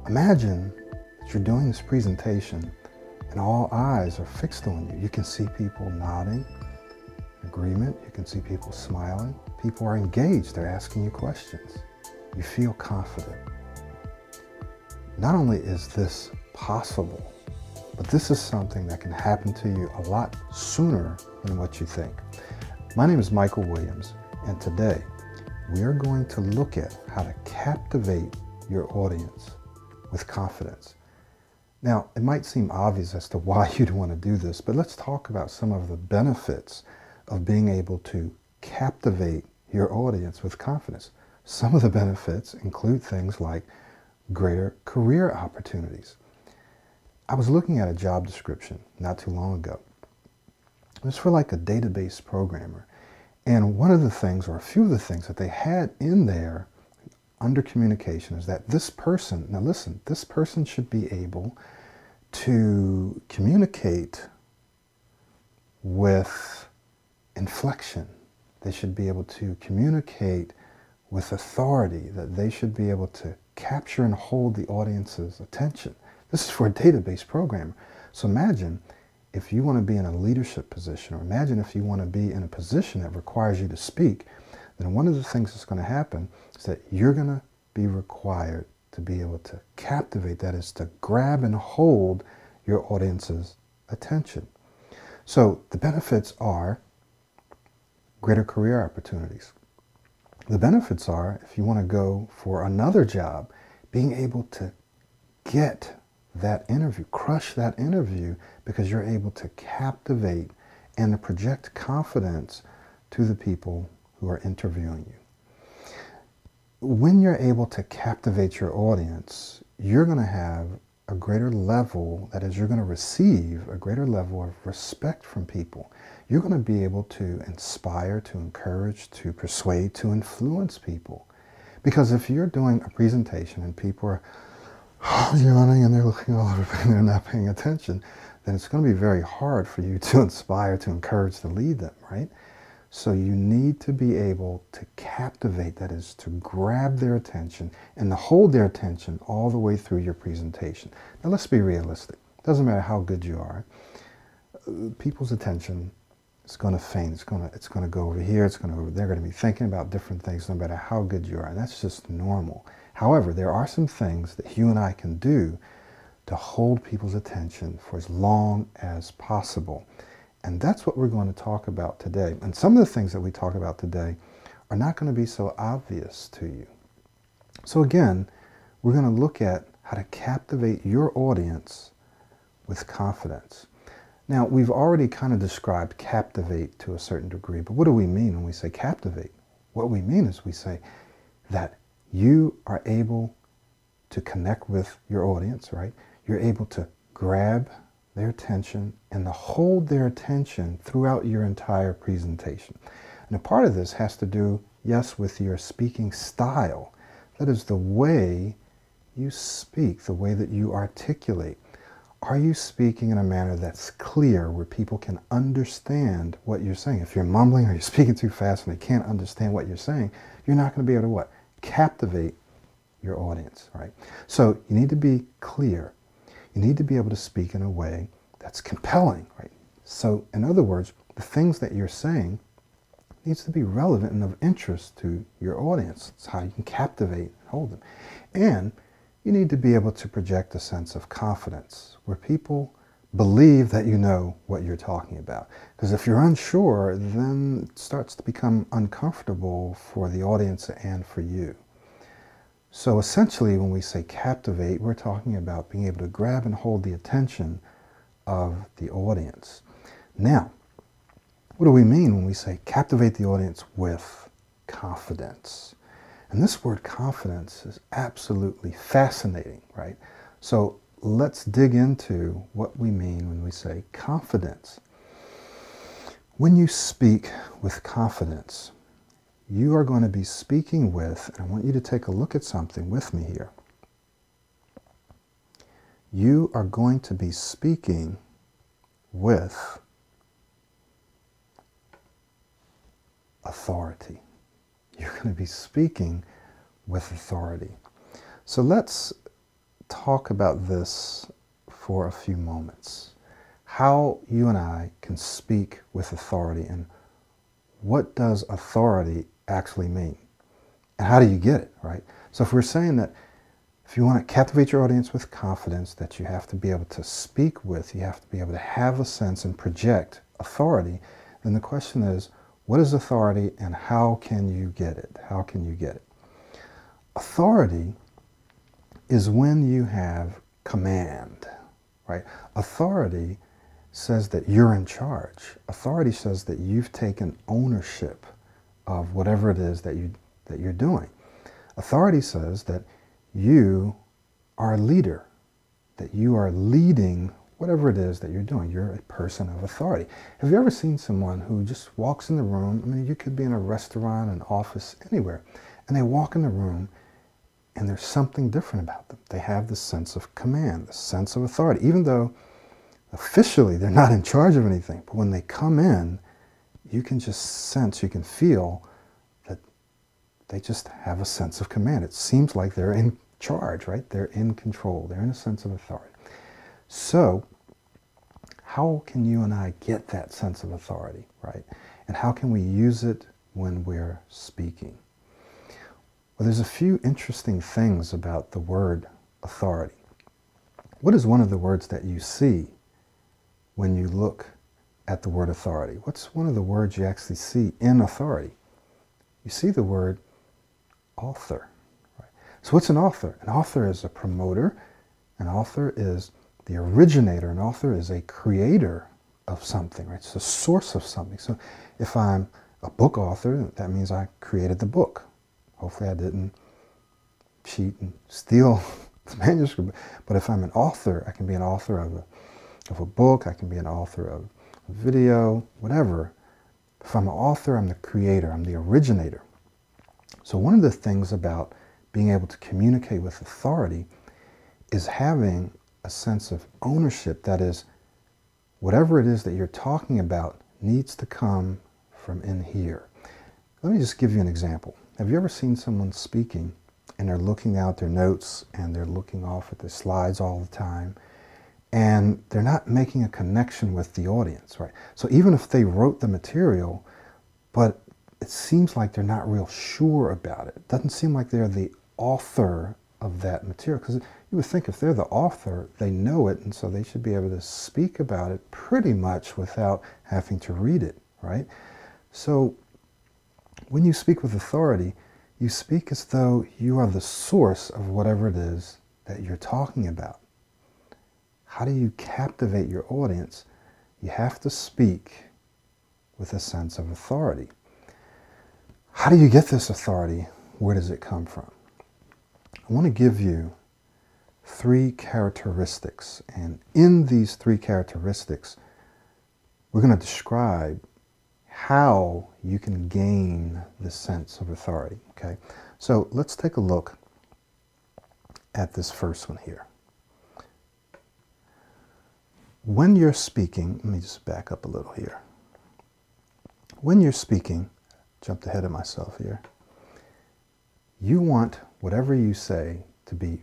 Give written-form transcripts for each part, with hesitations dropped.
Imagine that you're doing this presentation and all eyes are fixed on you. You can see people nodding in agreement. You can see people smiling. People are engaged. They're asking you questions. You feel confident. Not only is this possible, but this is something that can happen to you a lot sooner than what you think. My name is Michael Williams, and today we are going to look at how to captivate your audience with confidence. Now, it might seem obvious as to why you'd want to do this, but let's talk about some of the benefits of being able to captivate your audience with confidence. Some of the benefits include things like greater career opportunities. I was looking at a job description not too long ago. It was for like a database programmer. And one of the things, or a few of the things that they had in there under communication is that this person, now listen, this person should be able to communicate with inflection. They should be able to communicate with authority, that they should be able to capture and hold the audience's attention. This is for a database programmer. So imagine if you want to be in a leadership position, or imagine if you want to be in a position that requires you to speak, then one of the things that's going to happen is that you're going to be required to be able to captivate, that is to grab and hold your audience's attention. So the benefits are greater career opportunities. The benefits are, if you want to go for another job, being able to get that interview, crush that interview, because you're able to captivate and to project confidence to the people who are interviewing you. When you're able to captivate your audience, you're going to have a greater level, that is, you're going to receive a greater level of respect from people. You're going to be able to inspire, to encourage, to persuade, to influence people. Because if you're doing a presentation and people are yawning and they're looking all over and they're not paying attention, then it's going to be very hard for you to inspire, to encourage, to lead them, right? So you need to be able to captivate, that is, to grab their attention and to hold their attention all the way through your presentation. Now let's be realistic. It doesn't matter how good you are. People's attention is going to faint. It's going to go over here. They're going to be thinking about different things no matter how good you are. And that's just normal. However, there are some things that you and I can do to hold people's attention for as long as possible. And that's what we're going to talk about today. And some of the things that we talk about today are not going to be so obvious to you. So again, we're going to look at how to captivate your audience with confidence. Now, we've already kind of described captivate to a certain degree, but what do we mean when we say captivate? What we mean is we say that you are able to connect with your audience, right? You're able to grab their attention and to hold their attention throughout your entire presentation. And a part of this has to do, yes, with your speaking style. That is the way you speak, the way that you articulate. Are you speaking in a manner that's clear, where people can understand what you're saying? If you're mumbling or you're speaking too fast and they can't understand what you're saying, you're not going to be able to what? Captivate your audience, right? So you need to be clear. You need to be able to speak in a way that's compelling, right? So in other words, the things that you're saying needs to be relevant and of interest to your audience. It's how you can captivate and hold them. And you need to be able to project a sense of confidence where people believe that you know what you're talking about. Because if you're unsure, then it starts to become uncomfortable for the audience and for you. So essentially, when we say captivate, we're talking about being able to grab and hold the attention of the audience. Now, what do we mean when we say captivate the audience with confidence? And this word confidence is absolutely fascinating, right? So let's dig into what we mean when we say confidence. When you speak with confidence, you are going to be speaking with, and I want you to take a look at something with me here. You are going to be speaking with authority. You're going to be speaking with authority. So let's talk about this for a few moments. How you and I can speak with authority, and what does authority actually mean? And how do you get it, right? So if we're saying that if you want to captivate your audience with confidence, that you have to be able to speak with, you have to be able to have a sense and project authority, then the question is, what is authority and how can you get it? How can you get it? Authority is when you have command, right? Authority says that you're in charge. Authority says that you've taken ownership of whatever it is that you're doing. Authority says that you are a leader, that you are leading whatever it is that you're doing. You're a person of authority. Have you ever seen someone who just walks in the room? I mean, you could be in a restaurant, an office, anywhere, and they walk in the room and there's something different about them. They have this sense of command, this sense of authority, even though officially they're not in charge of anything. But when they come in, you can just sense, you can feel that they just have a sense of command. It seems like they're in charge, right? They're in control. They're in a sense of authority. So how can you and I get that sense of authority, right? And how can we use it when we're speaking? Well, there's a few interesting things about the word authority. What is one of the words that you see when you look at the word authority? What's one of the words you actually see in authority? You see the word author. Right? So what's an author? An author is a promoter. An author is the originator. An author is a creator of something, right? It's the source of something. So if I'm a book author, that means I created the book. Hopefully I didn't cheat and steal the manuscript. But if I'm an author, I can be an author of a book, I can be an author of a video, whatever. If I'm an author, I'm the creator, I'm the originator. So one of the things about being able to communicate with authority is having a sense of ownership. That is, whatever it is that you're talking about needs to come from in here. Let me just give you an example. Have you ever seen someone speaking and they're looking out their notes and they're looking off at their slides all the time and they're not making a connection with the audience, right? So even if they wrote the material, but it seems like they're not real sure about it. It doesn't seem like they're the author of that material, because you would think if they're the author, they know it, and so they should be able to speak about it pretty much without having to read it, right? So when you speak with authority, you speak as though you are the source of whatever it is that you're talking about. How do you captivate your audience? You have to speak with a sense of authority. How do you get this authority? Where does it come from? I want to give you 3 characteristics, and in these 3 characteristics, we're going to describe how you can gain this sense of authority, okay? So let's take a look at this first one here. When you're speaking, let me just back up a little here. When you're speaking, jumped ahead of myself here, you want whatever you say to be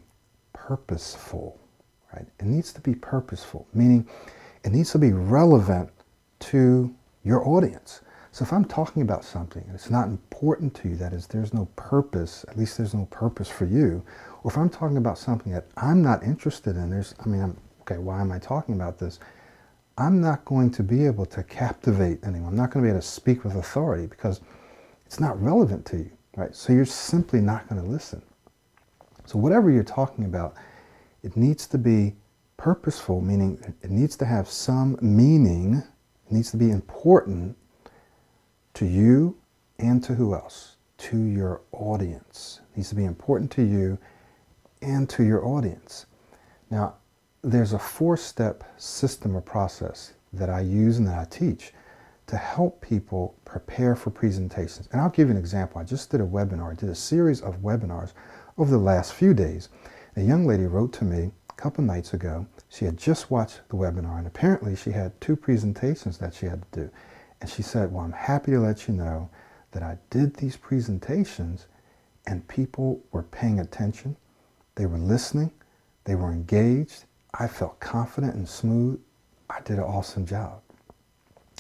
purposeful, right? It needs to be purposeful, meaning it needs to be relevant to your audience. So if I'm talking about something and it's not important to you, that is, there's no purpose, at least there's no purpose for you, or if I'm talking about something that I'm not interested in, okay, why am I talking about this? I'm not going to be able to captivate anyone. I'm not going to be able to speak with authority because it's not relevant to you, right? So you're simply not going to listen. So whatever you're talking about, it needs to be purposeful, meaning it needs to have some meaning, it needs to be important to you and to who else? To your audience. It needs to be important to you and to your audience. Now, there's a 4-step system or process that I use and that I teach to help people prepare for presentations. And I'll give you an example. I just did a webinar. I did a series of webinars over the last few days. A young lady wrote to me a couple nights ago. She had just watched the webinar, and apparently she had 2 presentations that she had to do. And she said, well, I'm happy to let you know that I did these presentations and people were paying attention. They were listening. They were engaged. I felt confident and smooth. I did an awesome job.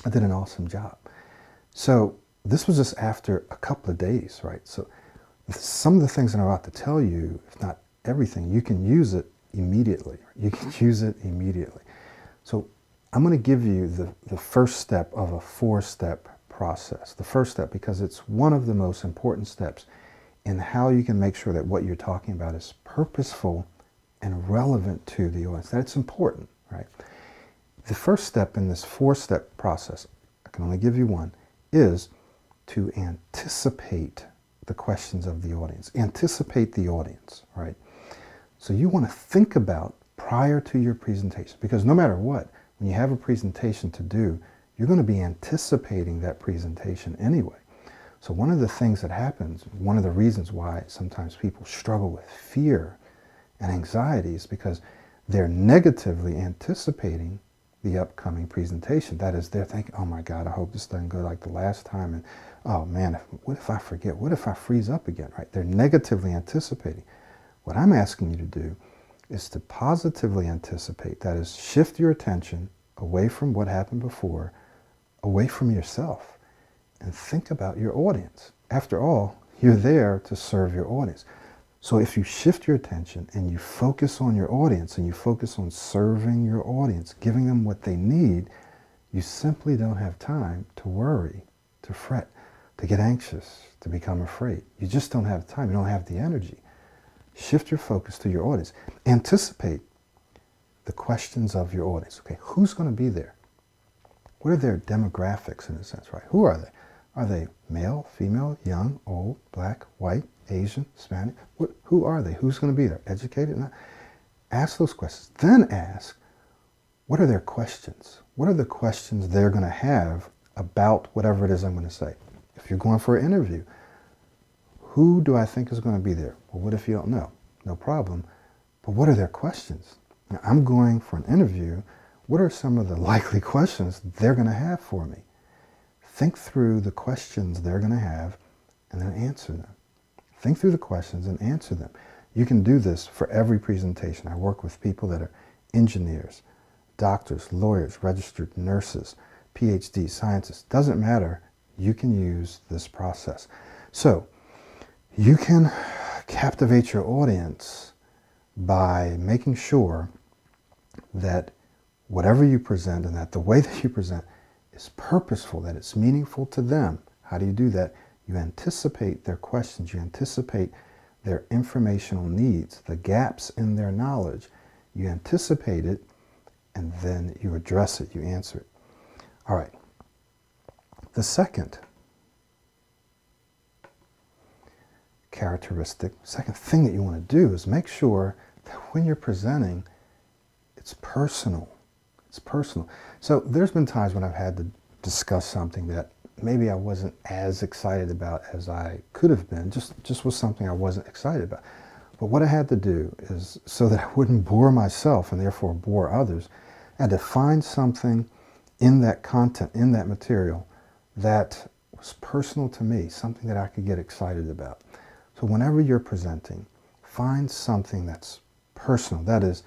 I did an awesome job. So this was just after a couple of days, right? So some of the things that I'm about to tell you, if not everything, you can use it immediately. You can use it immediately. So I'm going to give you the first step of a 4-step process. The first step, because it's one of the most important steps in how you can make sure that what you're talking about is purposeful and relevant to the audience. That it's important, right? The first step in this 4-step process, I can only give you one, is to anticipate the questions of the audience. Anticipate the audience, right? So you want to think about prior to your presentation, because no matter what, when you have a presentation to do, you're going to be anticipating that presentation anyway. So one of the things that happens, one of the reasons why sometimes people struggle with fear and anxiety is because they're negatively anticipating the upcoming presentation. That is, they're thinking, oh my God, I hope this doesn't go like the last time, and oh man, what if I forget? What if I freeze up again, right? They're negatively anticipating. What I'm asking you to do is to positively anticipate. That is, shift your attention away from what happened before, away from yourself, and think about your audience. After all, you're there to serve your audience. So if you shift your attention and you focus on your audience and you focus on serving your audience, giving them what they need, you simply don't have time to worry, to fret, to get anxious, to become afraid. You just don't have time. You don't have the energy. Shift your focus to your audience. Anticipate the questions of your audience. Okay, who's going to be there? What are their demographics in a sense, right? Who are they? Are they male, female, young, old, black, white, Asian, Hispanic? Who are they? Who's going to be there? Educated? Not? Ask those questions. Then ask, what are their questions? What are the questions they're going to have about whatever it is I'm going to say? If you're going for an interview, who do I think is going to be there? Well, what if you don't know? No problem. But what are their questions? Now, I'm going for an interview. What are some of the likely questions they're going to have for me? Think through the questions they're going to have and then answer them. Think through the questions and answer them. You can do this for every presentation. I work with people that are engineers, doctors, lawyers, registered nurses, PhD, scientists. Doesn't matter. You can use this process. So you can captivate your audience by making sure that whatever you present and that the way that you present is purposeful, that it's meaningful to them. How do you do that? You anticipate their questions. You anticipate their informational needs, the gaps in their knowledge. You anticipate it, and then you address it. You answer it. All right. The second characteristic, second thing that you want to do is make sure that when you're presenting, it's personal. It's personal. So there's been times when I've had to discuss something that maybe I wasn't as excited about as I could have been. Just was something I wasn't excited about. But what I had to do is, so that I wouldn't bore myself and therefore bore others, I had to find something in that content, in that material, that was personal to me, something that I could get excited about. So whenever you're presenting, find something that's personal. That is,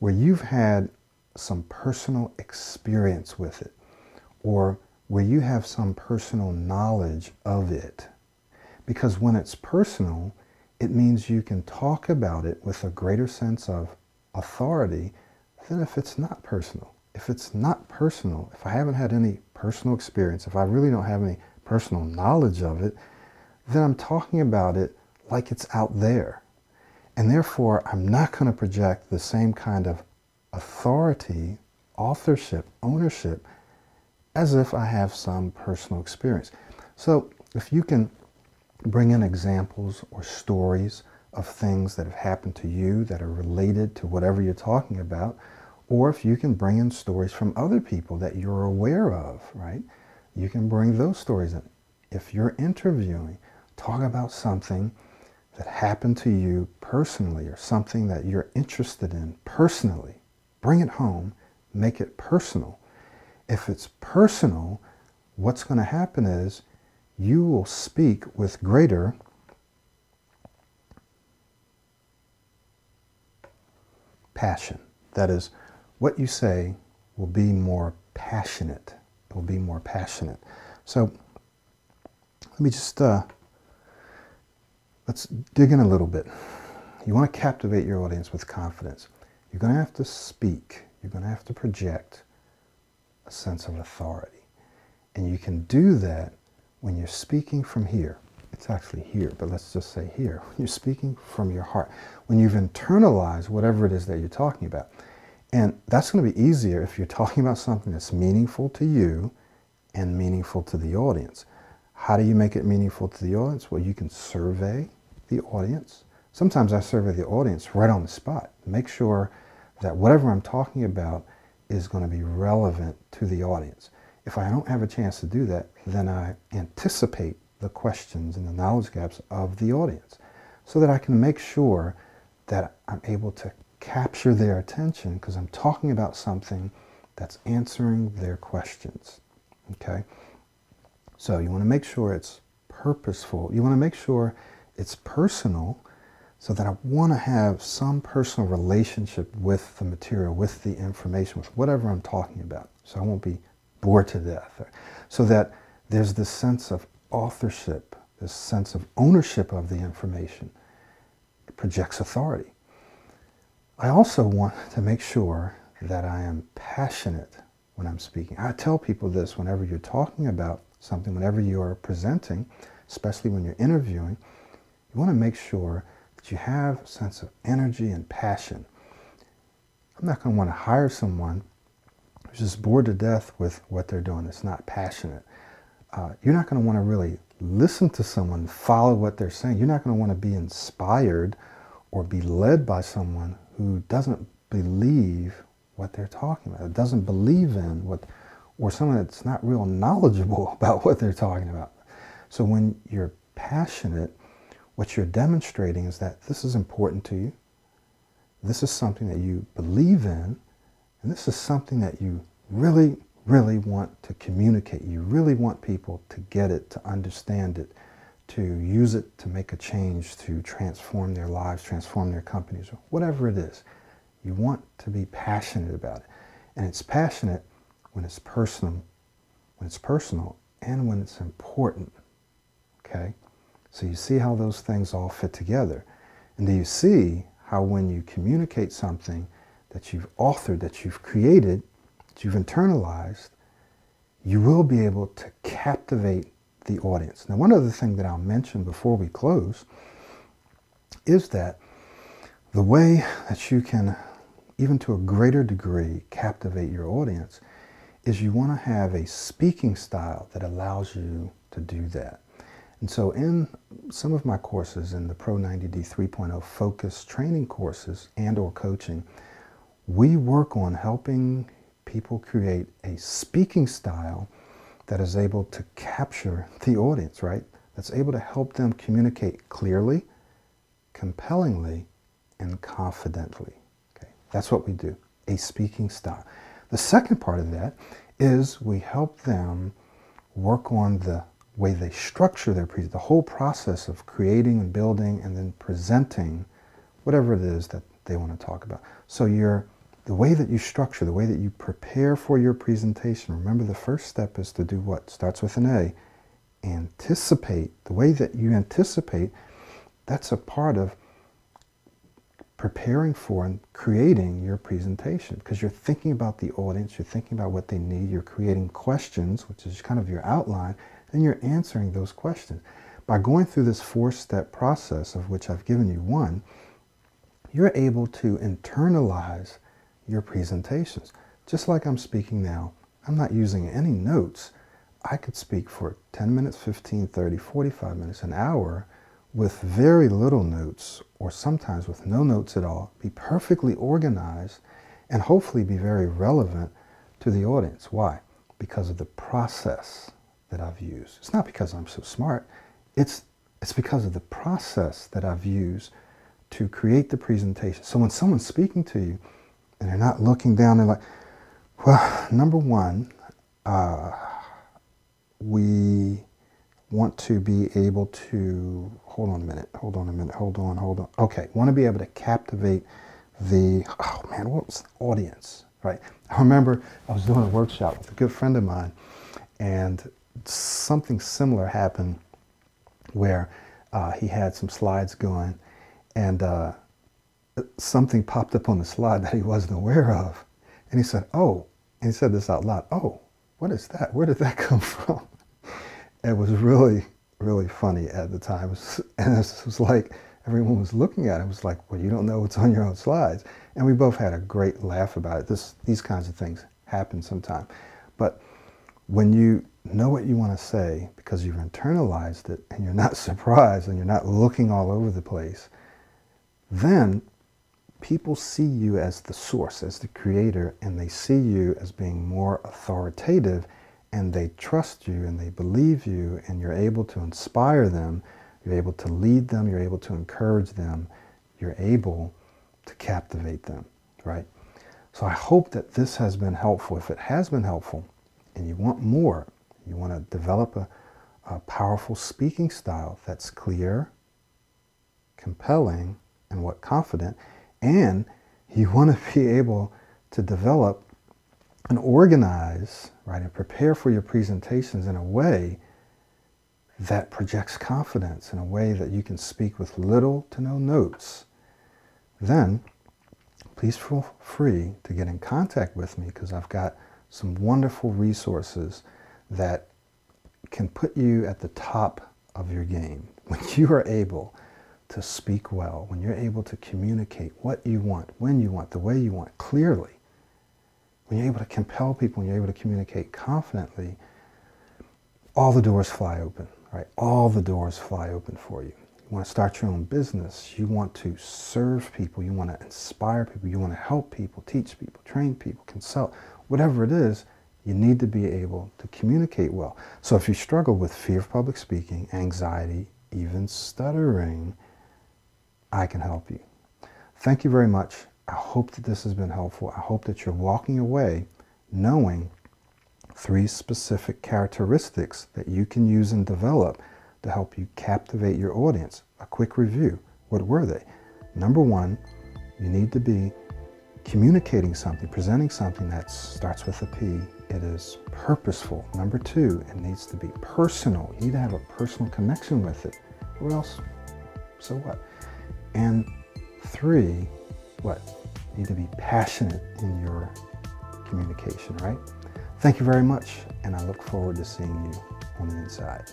where you've had some personal experience with it, or where you have some personal knowledge of it. Because when it's personal, it means you can talk about it with a greater sense of authority than if it's not personal. If it's not personal, if I haven't had any personal experience, if I really don't have any personal knowledge of it, then I'm talking about it like it's out there. And therefore, I'm not going to project the same kind of authority, authorship, ownership, as if I have some personal experience. So if you can bring in examples or stories of things that have happened to you that are related to whatever you're talking about, or if you can bring in stories from other people that you're aware of, right? You can bring those stories in. If you're interviewing, talk about something that happened to you personally or something that you're interested in personally. Bring it home, make it personal. If it's personal, what's going to happen is you will speak with greater passion. That is, what you say will be more passionate. It will be more passionate. So let me just, let's dig in a little bit. You want to captivate your audience with confidence. You're going to have to speak. You're going to have to project a sense of authority. And you can do that when you're speaking from here. It's actually here, but let's just say here. When you're speaking from your heart. When you've internalized whatever it is that you're talking about. And that's going to be easier if you're talking about something that's meaningful to you and meaningful to the audience. How do you make it meaningful to the audience? Well, you can survey the audience. Sometimes I survey the audience right on the spot. Make sure that whatever I'm talking about is going to be relevant to the audience. If I don't have a chance to do that, then I anticipate the questions and the knowledge gaps of the audience so that I can make sure that I'm able to capture their attention because I'm talking about something that's answering their questions. Okay? So you want to make sure it's purposeful. You want to make sure it's personal so that I want to have some personal relationship with the material, with the information, with whatever I'm talking about. So I won't be bored to death. So that there's this sense of authorship, this sense of ownership of the information. It projects authority. I also want to make sure that I am passionate when I'm speaking. I tell people this whenever you're talking about something, whenever you're presenting, especially when you're interviewing, you want to make sure that you have a sense of energy and passion. I'm not going to want to hire someone who's just bored to death with what they're doing. It's not passionate. You're not going to want to really listen to someone, follow what they're saying. You're not going to want to be inspired or be led by someone who doesn't believe what they're talking about, doesn't believe in what, or someone that's not real knowledgeable about what they're talking about. So when you're passionate, what you're demonstrating is that this is important to you. This is something that you believe in, and this is something that you really, really want to communicate. You really want people to get it, to understand it, to use it to make a change, to transform their lives, transform their companies, or whatever it is. You want to be passionate about it. And it's passionate when it's personal, and when it's important. Okay? So you see how those things all fit together. And do you see how when you communicate something that you've authored, that you've created, that you've internalized, you will be able to captivate the audience. Now, one other thing that I'll mention before we close is that the way that you can, even to a greater degree, captivate your audience is you want to have a speaking style that allows you to do that. And so in some of my courses, in the Pro 90D 3.0 Focus training courses and or coaching, we work on helping people create a speaking style that is able to capture the audience, right? That's able to help them communicate clearly, compellingly, and confidently. Okay? That's what we do, a speaking style. The second part of that is we help them work on the way they structure their presentation, the whole process of creating and building and then presenting whatever it is that they want to talk about. So the way that you structure, the way that you prepare for your presentation, remember the first step is to do what? Starts with an A. Anticipate. The way that you anticipate, that's a part of preparing for and creating your presentation because you're thinking about the audience, you're thinking about what they need, you're creating questions, which is kind of your outline, and you're answering those questions. By going through this four-step process, of which I've given you one, you're able to internalize your presentations. Just like I'm speaking now, I'm not using any notes. I could speak for 10 minutes, 15, 30, 45 minutes, an hour with very little notes, or sometimes with no notes at all, be perfectly organized, and hopefully be very relevant to the audience. Why? Because of the process that I've used. It's not because I'm so smart. It's because of the process that I've used to create the presentation. So when someone's speaking to you, and they're not looking down, they're like, well, number one, we want to be able to, hold on. Okay, want to be able to captivate oh man, what was the audience, right? I remember I was doing a workshop with a good friend of mine, and something similar happened where he had some slides going, and something popped up on the slide that he wasn't aware of. And he said, oh, and he said this out loud, oh, what is that? Where did that come from? It was really, really funny at the time. And it was like everyone was looking at it. It was like, well, you don't know what's on your own slides. And we both had a great laugh about it. These kinds of things happen sometime. But when you know what you want to say because you've internalized it and you're not surprised and you're not looking all over the place, then people see you as the source, as the creator, and they see you as being more authoritative, and they trust you and they believe you, and you're able to inspire them, you're able to lead them, you're able to encourage them, you're able to captivate them, right? So I hope that this has been helpful. If it has been helpful and you want more, you want to develop a powerful speaking style that's clear, compelling, and confident, and you want to be able to develop and organize, right, and prepare for your presentations in a way that projects confidence, in a way that you can speak with little to no notes, then please feel free to get in contact with me, because I've got some wonderful resources that can put you at the top of your game. When you are able to speak well, when you're able to communicate what you want, when you want, the way you want, clearly, when you're able to compel people, when you're able to communicate confidently, all the doors fly open, right? All the doors fly open for you. You want to start your own business. You want to serve people. You want to inspire people. You want to help people, teach people, train people, consult. Whatever it is, you need to be able to communicate well. So if you struggle with fear of public speaking, anxiety, even stuttering, I can help you. Thank you very much. I hope that this has been helpful. I hope that you're walking away knowing 3 specific characteristics that you can use and develop to help you captivate your audience. A quick review. What were they? Number 1, you need to be communicating something, presenting something that starts with a P. It is purposeful. Number 2, it needs to be personal. You need to have a personal connection with it. Or else, so what? And 3, what? You need to be passionate in your communication, right? Thank you very much, and I look forward to seeing you on the inside.